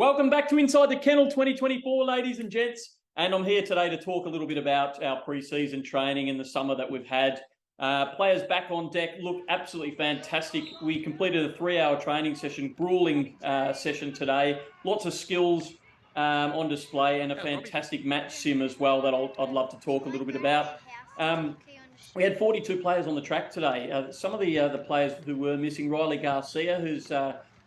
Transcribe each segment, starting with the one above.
Welcome back to Inside the Kennel 2024, ladies and gents. And I'm here today to talk a little bit about our pre-season training in the summer that we've had. Players back on deck look absolutely fantastic. We completed a 3-hour training session, grueling session today. Lots of skills on display and a fantastic match sim as well that I'd love to talk a little bit about. We had 42 players on the track today. Some of the players who were missing, Riley Garcia, who's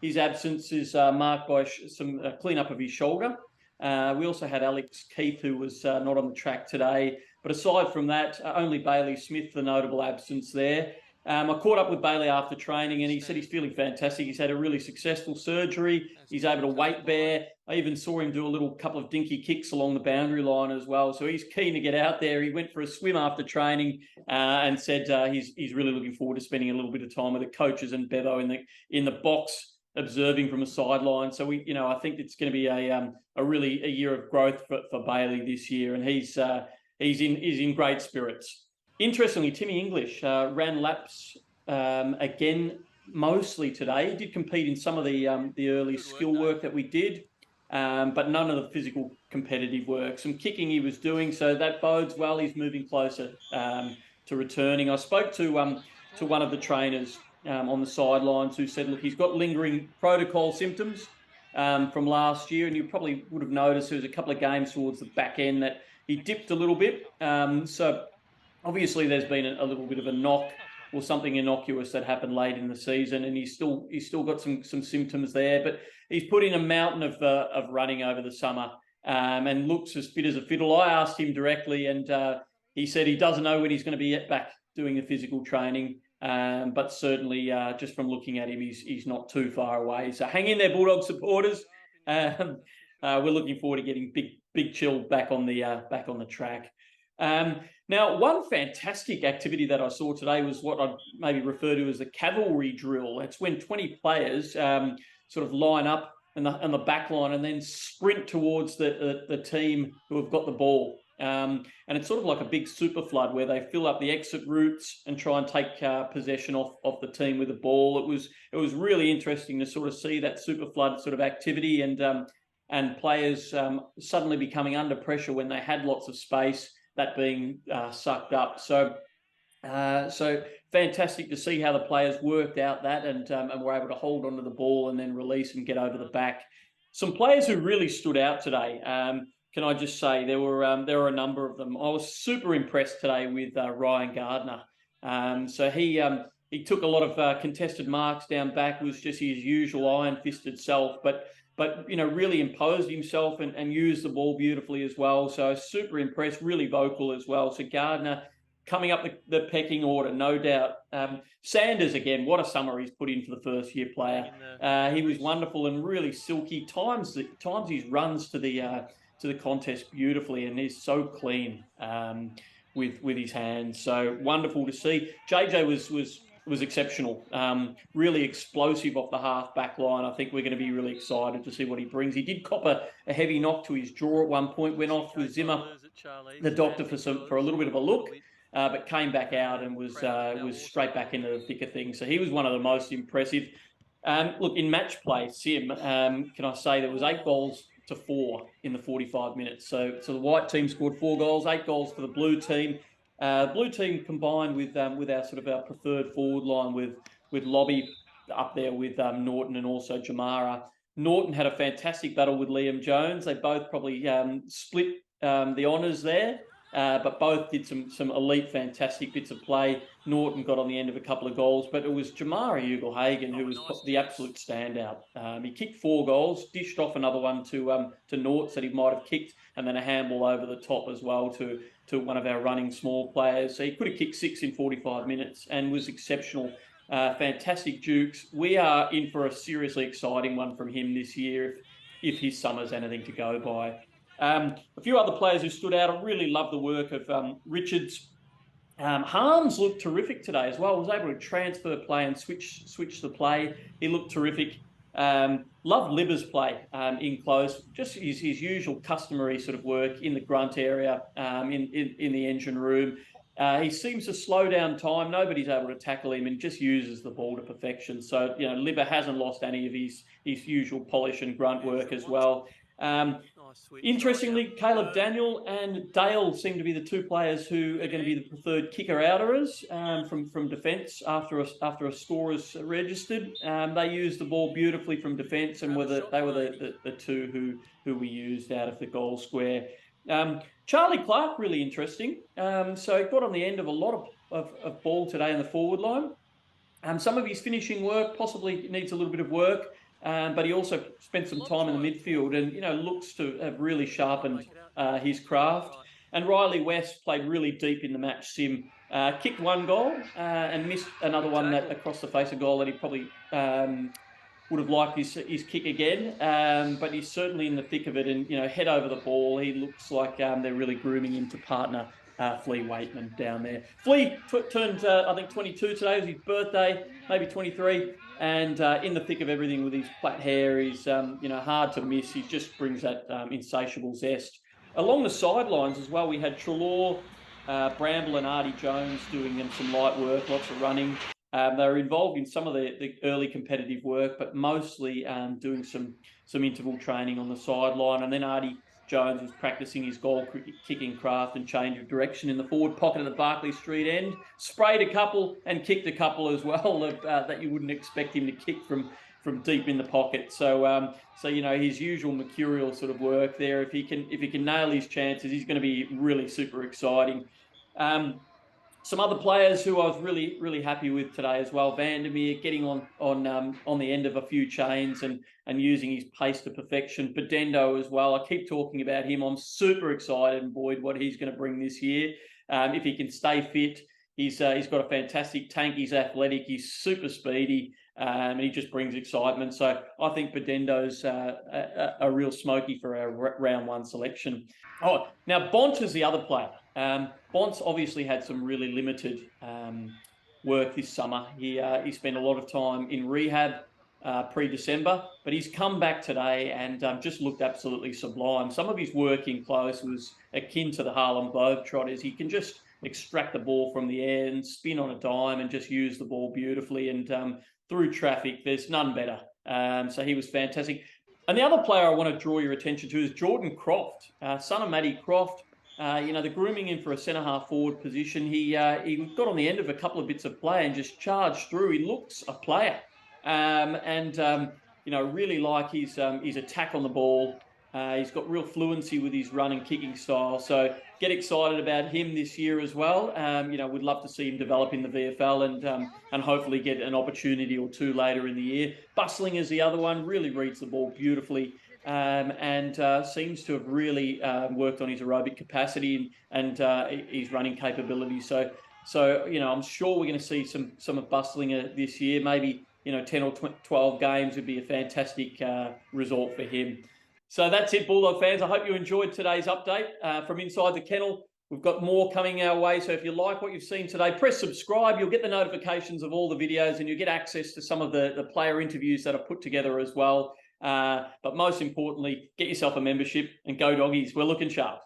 his absence is marked by some clean-up of his shoulder. We also had Alex Keith, who was not on the track today. But aside from that, only Bailey Smith, the notable absence there. I caught up with Bailey after training and he said he's feeling fantastic. He's had a really successful surgery. He's able to weight bear. I even saw him do a couple of dinky kicks along the boundary line as well. So he's keen to get out there. He went for a swim after training and said he's really looking forward to spending a little bit of time with the coaches and Bevo in the box, observing from a sideline. So I think it's going to be a year of growth for Bailey this year, and he's in great spirits. Interestingly, Timmy English ran laps again mostly today. He did compete in some of the early skill work that we did, but none of the physical competitive work. Some kicking he was doing, so that bodes well. He's moving closer to returning. I spoke to one of the trainers on the sidelines who said, look, he's got lingering protocol symptoms from last year, and you probably would have noticed there was a couple of games towards the back end that he dipped a little bit. So obviously there's been a little bit of a knock or something innocuous that happened late in the season, and he's still got some symptoms there, but he's put in a mountain of running over the summer and looks as fit as a fiddle. I asked him directly, and he said he doesn't know when he's going to be back doing the physical training. But certainly, just from looking at him, he's not too far away. So hang in there, Bulldog supporters. We're looking forward to getting Big Chill back on the track. Now, one fantastic activity that I saw today was what I'd maybe refer to as the Cavalry drill. It's when 20 players sort of line up in the back line and then sprint towards the team who have got the ball. And it's sort of like a big super flood where they fill up the exit routes and try and take possession off the team with the ball. It was really interesting to sort of see that super flood sort of activity and players suddenly becoming under pressure when they had lots of space, that being sucked up. So fantastic to see how the players worked out that and were able to hold onto the ball and then release and get over the back. Some players who really stood out today. Can I just say there were a number of them. I was super impressed today with Ryan Gardner. So he took a lot of contested marks down back. Was just his usual iron-fisted self, but really imposed himself and used the ball beautifully as well. So super impressed, really vocal as well. So Gardner coming up the pecking order, no doubt. Sanders again, what a summer he's put in for the first-year player. He was wonderful and really silky. Times his runs to the contest beautifully, and he's so clean with his hands. So wonderful to see. JJ was exceptional, really explosive off the half back line. I think we're going to be really excited to see what he brings. He did cop a heavy knock to his jaw at one point, went off with Zimmer, the doctor, for a little bit of a look, but came back out and was straight back into the thick of things. So he was one of the most impressive. Look, in match play, Sim, can I say there was 8-4 in the 45 minutes. So the white team scored 4 goals, 8 goals for the blue team. Blue team combined with our preferred forward line with Lobby up there with Norton and also Jamara. Norton had a fantastic battle with Liam Jones. They both probably split the honours there, but both did some elite, fantastic bits of play. Norton got on the end of a couple of goals, but it was Jamara Ugle-Hagan who was the absolute standout. He kicked 4 goals, dished off another one to Norts that he might have kicked, and then a handball over the top as well to one of our running small players. So he could have kicked 6 in 45 minutes and was exceptional. Fantastic jukes. We are in for a seriously exciting one from him this year if his summer's anything to go by. A few other players who stood out. I really love the work of Richards. Harms looked terrific today as well. Was able to transfer play and switch the play. He looked terrific. Loved Libber's play in close. Just his usual customary sort of work in the grunt area, in the engine room. He seems to slow down time. Nobody's able to tackle him and just uses the ball to perfection. So, Libba hasn't lost any of his usual polish and grunt work as well. Interestingly, Caleb Daniel and Dale seem to be the two players who are going to be the preferred kicker-outerers from defence after a score is registered. They used the ball beautifully from defence, and they were the two who we used out of the goal square. Charlie Clark, really interesting. So he got on the end of a lot of ball today in the forward line. Some of his finishing work possibly needs a little bit of work. But he also spent some time in the midfield and, looks to have really sharpened his craft. And Riley West played really deep in the match sim, kicked one goal and missed another one that across the face of goal that he probably would have liked his kick again. But he's certainly in the thick of it and, head over the ball. He looks like they're really grooming him to partner Flea Waitman down there. Flea turned, I think, 22 today. It was his birthday, maybe 23. And in the thick of everything with his flat hair, he's hard to miss. He just brings that insatiable zest. Along the sidelines as well, we had Trelaw, Bramble and Artie Jones doing some light work, lots of running. They were involved in some of the early competitive work, but mostly doing some interval training on the sideline. And then Artie Jones was practicing his goal kicking craft and change of direction in the forward pocket of the Barclay Street end. Sprayed a couple and kicked a couple as well that you wouldn't expect him to kick from deep in the pocket. So his usual mercurial sort of work there. If he can nail his chances, he's going to be really super exciting. Some other players who I was really, really happy with today as well. Vandermeer getting on the end of a few chains and using his pace to perfection. Bedendo as well. I keep talking about him. I'm super excited and buoyed what he's going to bring this year. If he can stay fit, he's got a fantastic tank. He's athletic. He's super speedy. And he just brings excitement. So I think Bedendo's a real smoky for our round one selection. Oh, now Bont is the other player. Bont's obviously had some really limited work this summer. He spent a lot of time in rehab pre-December, but he's come back today and just looked absolutely sublime. Some of his work in close was akin to the Harlem Globetrotters. He can just extract the ball from the air and spin on a dime and just use the ball beautifully. And through traffic, there's none better. So he was fantastic. And the other player I want to draw your attention to is Jordan Croft, son of Matty Croft. They're grooming him for a centre-half forward position. He got on the end of a couple of bits of play and just charged through. He looks a player. Really like his attack on the ball. He's got real fluency with his run and kicking style. So get excited about him this year as well. We'd love to see him develop in the VFL and hopefully get an opportunity or two later in the year. Bustling is the other one. Really reads the ball beautifully. And seems to have really worked on his aerobic capacity and his running capability. So I'm sure we're going to see some of Bustlinger this year. Maybe 10 or 12 games would be a fantastic result for him. So that's it, Bulldog fans. I hope you enjoyed today's update from inside the kennel. We've got more coming our way. So if you like what you've seen today, press subscribe. You'll get the notifications of all the videos and you'll get access to some of the player interviews that are put together as well. But most importantly, get yourself a membership and go Doggies. We're looking sharp.